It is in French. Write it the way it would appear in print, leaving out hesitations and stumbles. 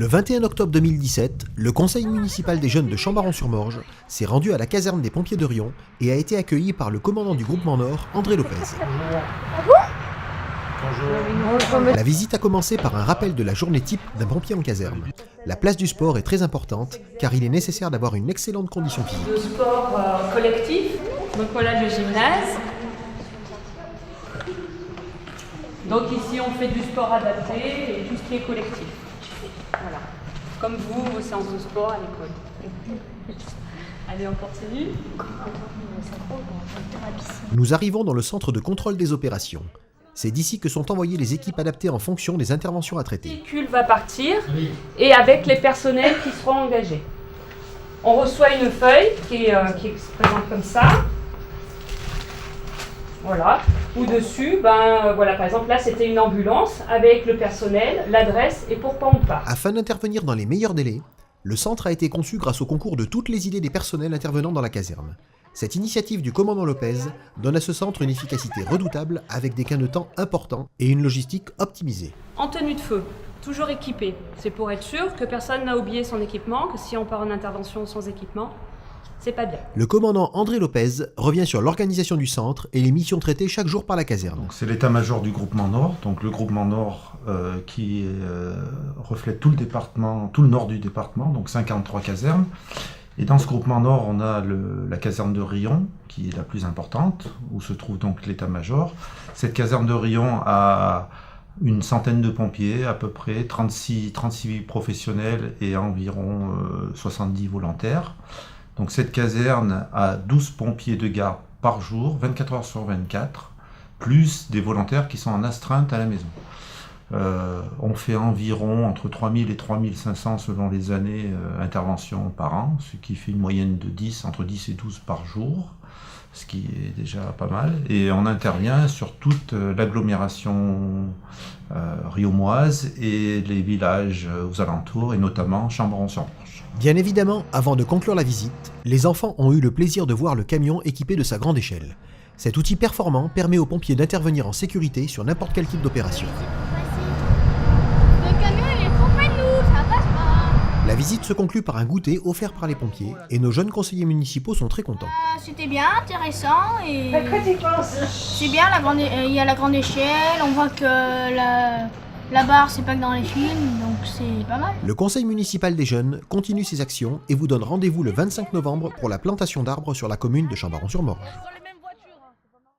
Le 21 octobre 2017, le conseil municipal des jeunes de Chambaron-sur-Morge s'est rendu à la caserne des pompiers de Riom et a été accueilli par le commandant du groupement Nord, André Lopez. La visite a commencé par un rappel de la journée type d'un pompier en caserne. La place du sport est très importante car il est nécessaire d'avoir une excellente condition physique. Le sport collectif, donc voilà le gymnase. Donc ici on fait du sport adapté et tout ce qui est collectif. Voilà. Comme vous, vos séances de sport à l'école. Allez, on continue. Nous arrivons dans le centre de contrôle des opérations. C'est d'ici que sont envoyées les équipes adaptées en fonction des interventions à Le traiter. véhicule va partir et avec les personnels qui seront engagés. On reçoit une feuille qui se présente comme ça. Voilà. Ou dessus, voilà, par exemple, là c'était une ambulance avec le personnel, l'adresse et pourquoi on part. Afin d'intervenir dans les meilleurs délais, le centre a été conçu grâce au concours de toutes les idées des personnels intervenant dans la caserne. Cette initiative du commandant Lopez donne à ce centre une efficacité redoutable avec des gains de temps importants et une logistique optimisée. En tenue de feu, toujours équipé. C'est pour être sûr que personne n'a oublié son équipement, que si on part en intervention sans équipement, c'est pas bien. Le commandant André Lopez revient sur l'organisation du centre et les missions traitées chaque jour par la caserne. Donc, c'est l'état-major du groupement Nord, donc le groupement Nord qui reflète tout le département, tout le nord du département, donc 53 casernes. Et dans ce groupement Nord, on a la caserne de Riom, qui est la plus importante, où se trouve donc l'état-major. Cette caserne de Riom a une centaine de pompiers, à peu près 36 professionnels et environ 70 volontaires. Donc cette caserne a 12 pompiers de garde par jour, 24 heures sur 24, plus des volontaires qui sont en astreinte à la maison. On fait environ entre 3000 et 3500 selon les années interventions par an, ce qui fait une moyenne de entre 10 et 12 par jour, ce qui est déjà pas mal. Et on intervient sur toute l'agglomération riomoise et les villages aux alentours, et notamment Chambaron-sur-Morge. Bien évidemment, avant de conclure la visite, les enfants ont eu le plaisir de voir le camion équipé de sa grande échelle. Cet outil performant permet aux pompiers d'intervenir en sécurité sur n'importe quel type d'opération. Le camion il est trop près de nous, ça passe pas. La visite se conclut par un goûter offert par les pompiers et nos jeunes conseillers municipaux sont très contents. C'était bien intéressant et c'est bien, il y a la grande échelle, on voit que la barre c'est pas que dans les films, donc c'est pas mal. Le conseil municipal des jeunes continue ses actions et vous donne rendez-vous le 25 novembre pour la plantation d'arbres sur la commune de Chambaron-sur-Morge.